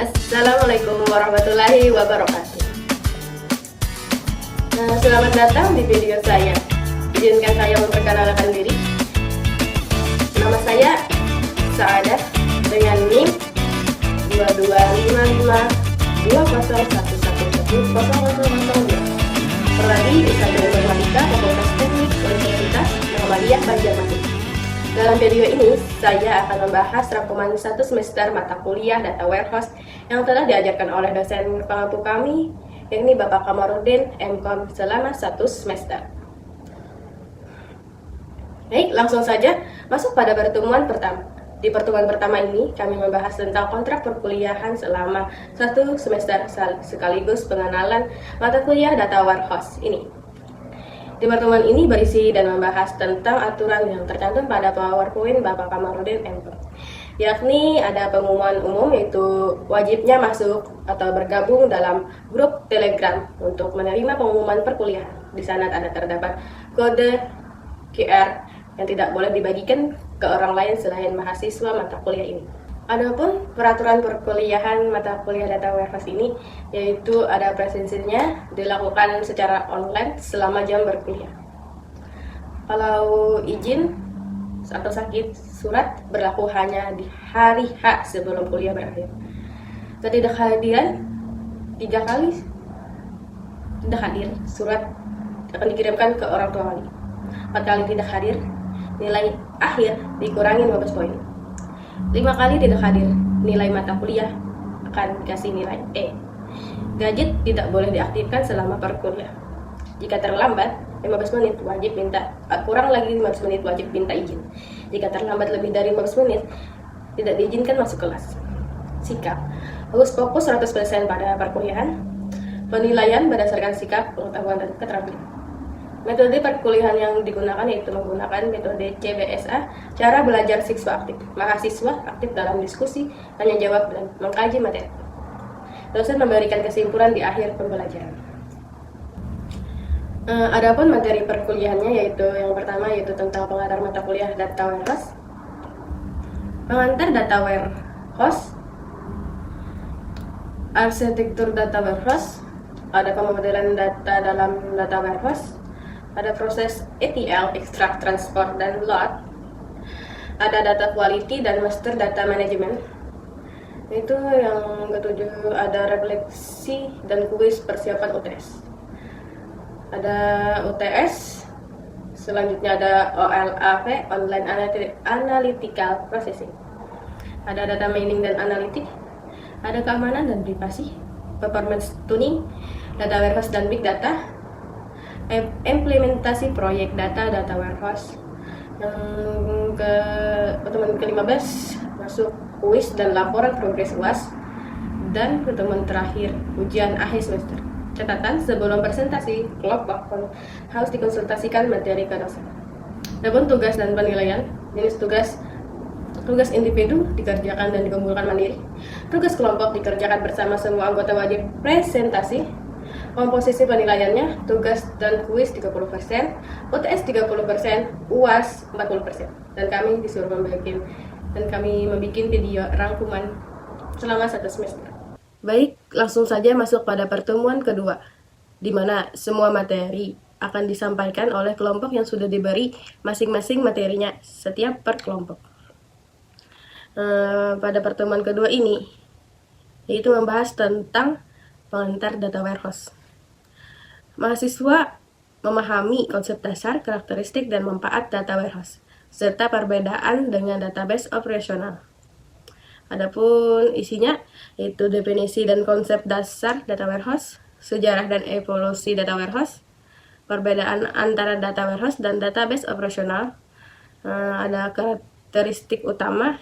Assalamualaikum warahmatullahi wabarakatuh. Selamat datang di video saya. Izinkan saya memperkenalkan diri. Nama saya Saadah dengan NIM 225520111002. Prodi S1 Informatika Fakultas Teknik Universitas Muhammadiyah Banjarmasin. Dalam video ini, saya akan membahas rangkuman 1 semester mata kuliah Data Warehouse yang telah diajarkan oleh dosen pengampu kami, yakni Bapak Kamarudin MKOM selama 1 semester. Baik, langsung saja masuk pada pertemuan pertama. Di pertemuan pertama ini, kami membahas tentang kontrak perkuliahan selama 1 semester sekaligus pengenalan mata kuliah Data Warehouse ini. Di pertemuan ini berisi dan membahas tentang aturan yang tercantum pada PowerPoint Bapak Kamarudin MKOM, yakni ada pengumuman umum yaitu wajibnya masuk atau bergabung dalam grup Telegram untuk menerima pengumuman perkuliahan. Di sana terdapat kode QR yang tidak boleh dibagikan ke orang lain selain mahasiswa mata kuliah ini. Adapun peraturan perkuliahan mata kuliah Data Warehouse ini, yaitu ada presensinya dilakukan secara online selama jam berkuliah. Kalau izin atau sakit surat berlaku hanya di hari H sebelum kuliah berakhir. Ketidakhadiran 3 kali tidak hadir, surat akan dikirimkan ke orang tua wali. 4 kali tidak hadir, nilai akhir dikurangi 15 poin. 5 kali tidak hadir, nilai mata kuliah akan dikasih nilai E. Gadget tidak boleh diaktifkan selama perkuliahan. Jika terlambat 15 menit wajib minta, kurang lagi 15 menit wajib minta izin. Jika terlambat lebih dari 15 menit tidak diizinkan masuk kelas. Sikap harus fokus 100% pada perkuliahan. Penilaian berdasarkan sikap, pengetahuan, dan keterampilan. Metode perkuliahan yang digunakan yaitu menggunakan metode CBSA, cara belajar siswa aktif. Mahasiswa aktif dalam diskusi, tanya jawab, dan mengkaji materi. Dosen memberikan kesimpulan di akhir pembelajaran. Adapun materi perkuliahannya yaitu yang pertama yaitu tentang pengantar mata kuliah Data Warehouse. Pengantar Data Warehouse, arsitektur Data Warehouse, ada pemodelan data dalam Data Warehouse, ada proses ETL, extract, transport, dan load, ada data quality dan master data management. Itu yang ketujuh, ada refleksi dan kuis persiapan UTS. Ada UTS, selanjutnya ada OLAP, online analytical processing. Ada data mining dan analitik, ada keamanan dan privasi, performance tuning, data warehouse dan big data, implementasi proyek data warehouse. Yang ke pertemuan ke-15 masuk kuis dan laporan progres UAS, dan pertemuan terakhir ujian akhir semester. Catatan sebelum presentasi kelompok harus dikonsultasikan materi ke dosen. Adapun tugas dan penilaian, jenis tugas individu dikerjakan dan dikumpulkan mandiri. Tugas kelompok dikerjakan bersama semua anggota wajib presentasi. Komposisi penilaiannya, tugas dan kuis 30%, UTS 30%, UAS 40%. Dan kami disuruh membuat video rangkuman selama 1 semester. Baik, langsung saja masuk pada pertemuan kedua, di mana semua materi akan disampaikan oleh kelompok yang sudah diberi masing-masing materinya setiap per kelompok. Pada pertemuan kedua ini, yaitu membahas tentang pengantar Data Warehouse. Mahasiswa memahami konsep dasar, karakteristik, dan manfaat Data Warehouse, serta perbedaan dengan database operasional. Adapun isinya yaitu definisi dan konsep dasar Data Warehouse, sejarah dan evolusi Data Warehouse, perbedaan antara Data Warehouse dan database operasional, ada karakteristik utama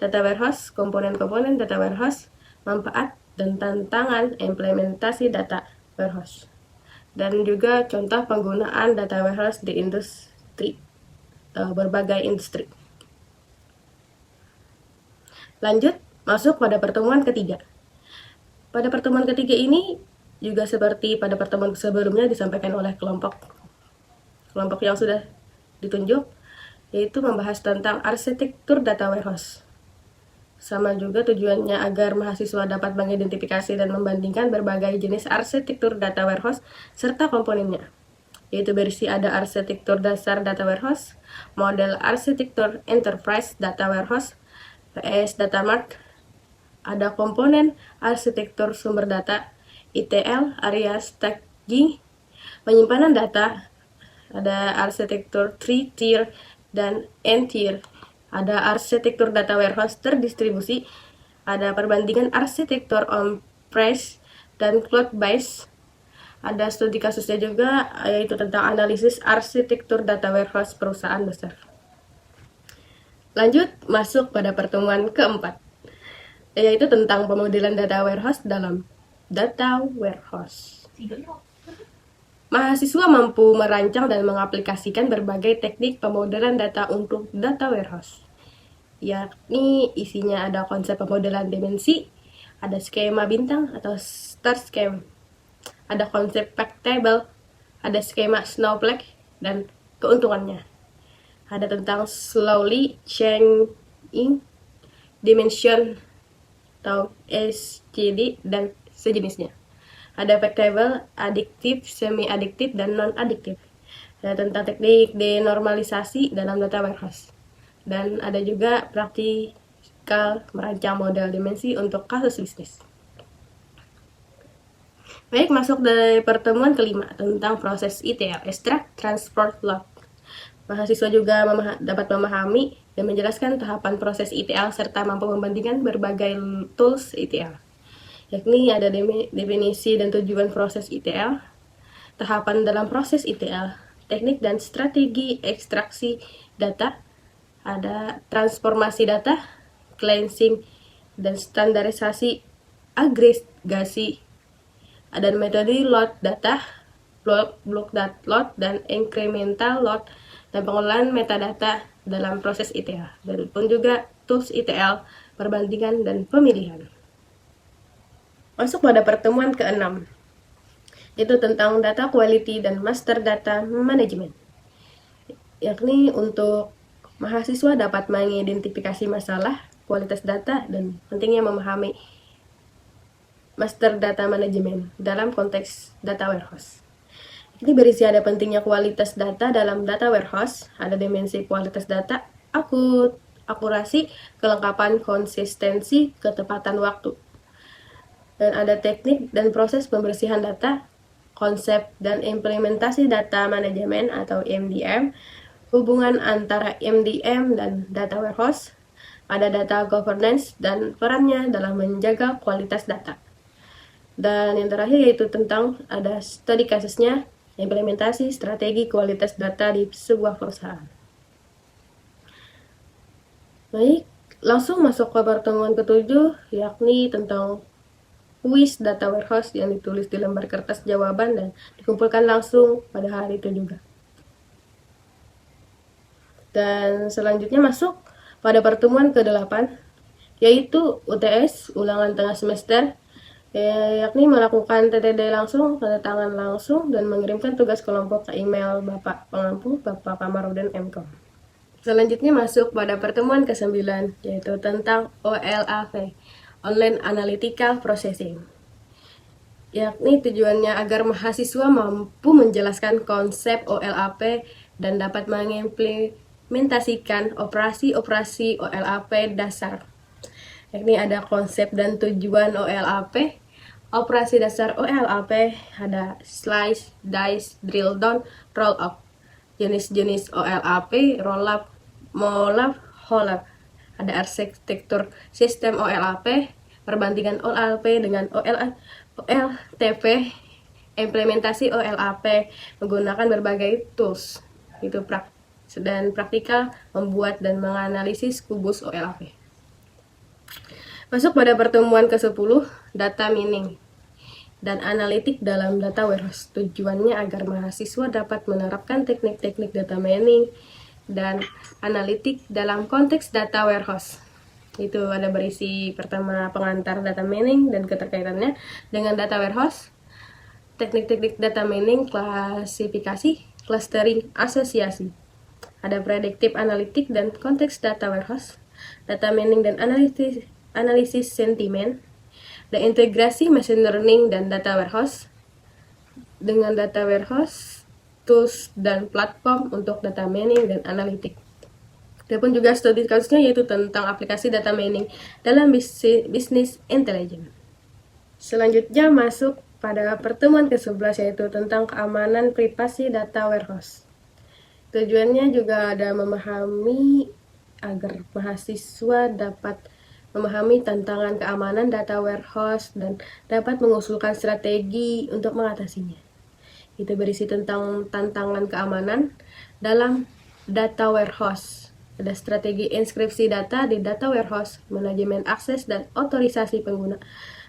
Data Warehouse, komponen-komponen Data Warehouse, manfaat dan tantangan implementasi Data Warehouse, dan juga contoh penggunaan Data Warehouse di industri, berbagai industri. Lanjut, masuk pada pertemuan ketiga. Pada pertemuan ketiga ini juga seperti pada pertemuan sebelumnya disampaikan oleh kelompok yang sudah ditunjuk, yaitu membahas tentang arsitektur Data Warehouse. Sama juga tujuannya agar mahasiswa dapat mengidentifikasi dan membandingkan berbagai jenis arsitektur data warehouse serta komponennya, yaitu berisi ada arsitektur dasar data warehouse, model arsitektur enterprise data warehouse, PS Data Mart, ada komponen arsitektur sumber data, ETL, area staging, penyimpanan data, ada arsitektur 3-tier dan N-tier, ada arsitektur data warehouse terdistribusi, ada perbandingan arsitektur on-premise dan cloud-based, ada studi kasusnya juga, yaitu tentang analisis arsitektur data warehouse perusahaan besar. Lanjut, masuk pada pertemuan keempat, yaitu tentang pemodelan data warehouse dalam data warehouse. Mahasiswa mampu merancang dan mengaplikasikan berbagai teknik pemodelan data untuk data warehouse, yakni isinya ada konsep pemodelan dimensi, ada skema bintang atau star scheme, ada konsep fact table, ada skema snowflake, dan keuntungannya. Ada tentang slowly changing dimension atau SCD dan sejenisnya. Ada fact table, adiktif, semi-adiktif, dan non-adiktif. Ada tentang teknik denormalisasi dalam data warehouse. Dan ada juga praktikal merancang model dimensi untuk kasus bisnis. Baik, masuk dari pertemuan kelima tentang proses ETL, extract, transport, load. Mahasiswa juga dapat memahami dan menjelaskan tahapan proses ETL serta mampu membandingkan berbagai tools ETL. Yakni ada definisi dan tujuan proses ETL, tahapan dalam proses ETL, teknik dan strategi ekstraksi data, ada transformasi data, cleansing dan standarisasi agregasi, ada metode load data, block data load, dan incremental load, dan pengelolaan metadata dalam proses ETL, dan pun juga tools ETL, perbandingan dan pemilihan. Masuk pada pertemuan ke-6, yaitu tentang data quality dan master data management, yakni untuk mahasiswa dapat mengidentifikasi masalah kualitas data dan pentingnya memahami master data management dalam konteks data warehouse. Ini berisi ada pentingnya kualitas data dalam data warehouse, ada dimensi kualitas data, akurasi, kelengkapan, konsistensi, ketepatan waktu. Dan ada teknik dan proses pembersihan data, konsep dan implementasi data manajemen atau MDM, hubungan antara MDM dan data warehouse, ada data governance dan perannya dalam menjaga kualitas data. Dan yang terakhir yaitu tentang ada studi kasusnya, implementasi strategi kualitas data di sebuah perusahaan. Baik, langsung masuk ke pertemuan ke-7, yakni tentang kuis data warehouse yang ditulis di lembar kertas jawaban dan dikumpulkan langsung pada hari itu juga. Dan selanjutnya masuk pada pertemuan ke-8, yaitu UTS, ulangan tengah semester, yakni melakukan TTD langsung, tanda tangan langsung, dan mengirimkan tugas kelompok ke email Bapak Pengampu, Bapak Kamarudin MKOM. Selanjutnya masuk pada pertemuan ke-9, yaitu tentang OLAP, Online Analytical Processing, yakni tujuannya agar mahasiswa mampu menjelaskan konsep OLAP dan dapat mengimplementasikan operasi-operasi OLAP dasar, yakni ada konsep dan tujuan OLAP. Operasi dasar OLAP ada slice, dice, drill down, roll up. Jenis-jenis OLAP, roll up, molap, whole up. Ada arsitektur sistem OLAP, perbandingan OLAP dengan OLTP, implementasi OLAP menggunakan berbagai tools, itu dan praktikal membuat dan menganalisis kubus OLAP. Masuk pada pertemuan ke-10, data mining dan analitik dalam data warehouse. Tujuannya agar mahasiswa dapat menerapkan teknik-teknik data mining dan analitik dalam konteks data warehouse. Itu ada berisi pertama pengantar data mining dan keterkaitannya dengan data warehouse, teknik-teknik data mining, klasifikasi, clustering, asosiasi. Ada predictive analitik dan konteks data warehouse, data mining dan analisis sentimen, dan integrasi machine learning dan data warehouse dengan data warehouse, tools dan platform untuk data mining dan analitik. Adapun juga studi kasusnya yaitu tentang aplikasi data mining dalam bisnis intelijen. Selanjutnya masuk pada pertemuan ke-11 yaitu tentang keamanan privasi data warehouse. Tujuannya juga ada memahami agar mahasiswa dapat memahami tantangan keamanan data warehouse dan dapat mengusulkan strategi untuk mengatasinya. Itu berisi tentang tantangan keamanan dalam data warehouse. Ada strategi inskripsi data di data warehouse, manajemen akses dan otorisasi pengguna.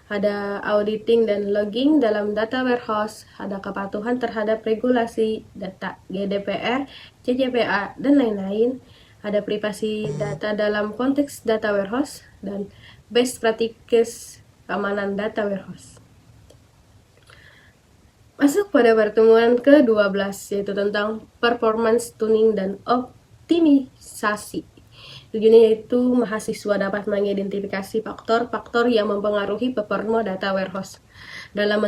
Ada auditing dan logging dalam data warehouse, ada kepatuhan terhadap regulasi data GDPR, CCPA, dan lain-lain. Ada privasi data dalam konteks data warehouse, dan best practices keamanan data warehouse. Masuk pada pertemuan ke-12, yaitu tentang performance tuning dan optimisasi. Tujuannya yaitu mahasiswa dapat mengidentifikasi faktor-faktor yang mempengaruhi performa data warehouse. Dalam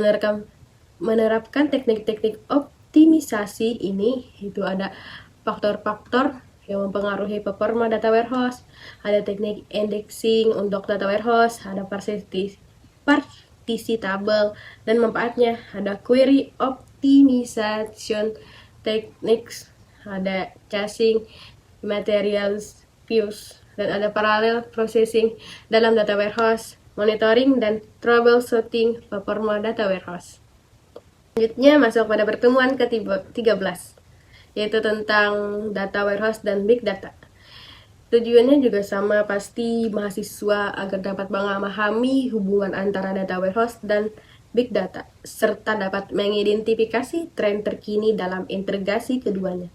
menerapkan teknik-teknik optimisasi ini, itu ada faktor-faktor yang mempengaruhi performa data warehouse, ada teknik indexing untuk data warehouse, ada parsitisable dan manfaatnya, ada query optimization techniques, ada caching, materials views, dan ada parallel processing dalam data warehouse, monitoring dan troubleshooting performa data warehouse. Selanjutnya masuk pada pertemuan ke-13, yaitu tentang data warehouse dan big data. Tujuannya juga sama, pasti mahasiswa agar dapat memahami hubungan antara data warehouse dan big data, serta dapat mengidentifikasi tren terkini dalam integrasi keduanya.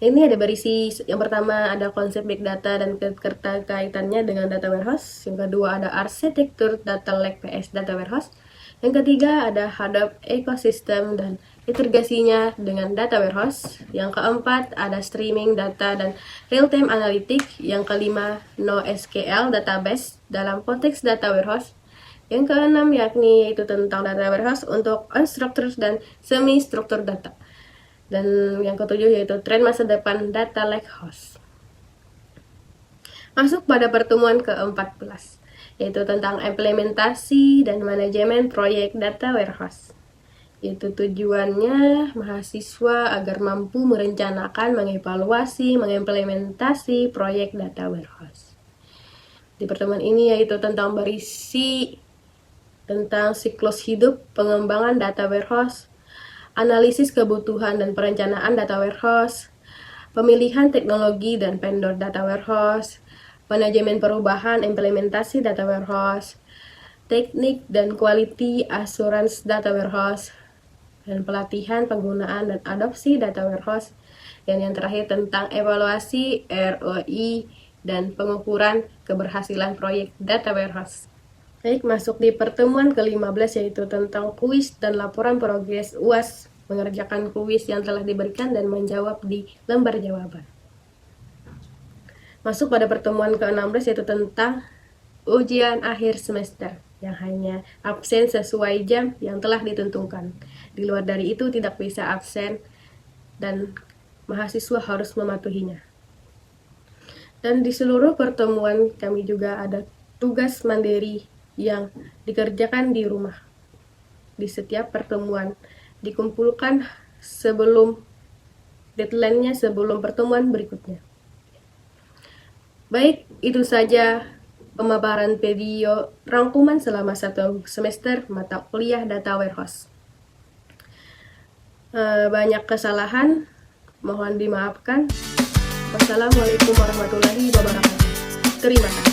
Ini ada berisi, yang pertama ada konsep big data dan kaitannya dengan data warehouse. Yang kedua ada arsitektur data lake PS data warehouse. Yang ketiga ada Hadoop ecosystem dan integrasinya dengan data warehouse. Yang keempat ada streaming data dan real-time analytic. Yang kelima NoSQL database dalam konteks data warehouse. Yang keenam yakni yaitu tentang data warehouse untuk unstructured dan semi-structured data. Dan yang ketujuh yaitu tren masa depan data lakehouse. Masuk pada pertemuan ke-14, yaitu tentang implementasi dan manajemen proyek data warehouse. Yaitu tujuannya mahasiswa agar mampu merencanakan, mengevaluasi, mengimplementasi proyek data warehouse. Di pertemuan ini yaitu tentang berisi tentang siklus hidup pengembangan data warehouse, analisis kebutuhan dan perencanaan data warehouse, pemilihan teknologi dan vendor data warehouse, manajemen perubahan implementasi data warehouse, teknik dan quality assurance data warehouse, dan pelatihan penggunaan dan adopsi data warehouse, dan yang terakhir tentang evaluasi ROI dan pengukuran keberhasilan proyek data warehouse. Baik, masuk di pertemuan ke-15 yaitu tentang kuis dan laporan progres UAS, mengerjakan kuis yang telah diberikan dan menjawab di lembar jawaban. Masuk pada pertemuan ke-16 yaitu tentang ujian akhir semester yang hanya absen sesuai jam yang telah ditentukan. Di luar dari itu tidak bisa absen dan mahasiswa harus mematuhinya. Dan di seluruh pertemuan kami juga ada tugas mandiri yang dikerjakan di rumah. Di setiap pertemuan dikumpulkan sebelum deadline-nya, sebelum pertemuan berikutnya. Baik, itu saja pemaparan video rangkuman selama 1 semester mata kuliah data warehouse. Banyak kesalahan, mohon dimaafkan. Wassalamualaikum warahmatullahi wabarakatuh. Terima kasih.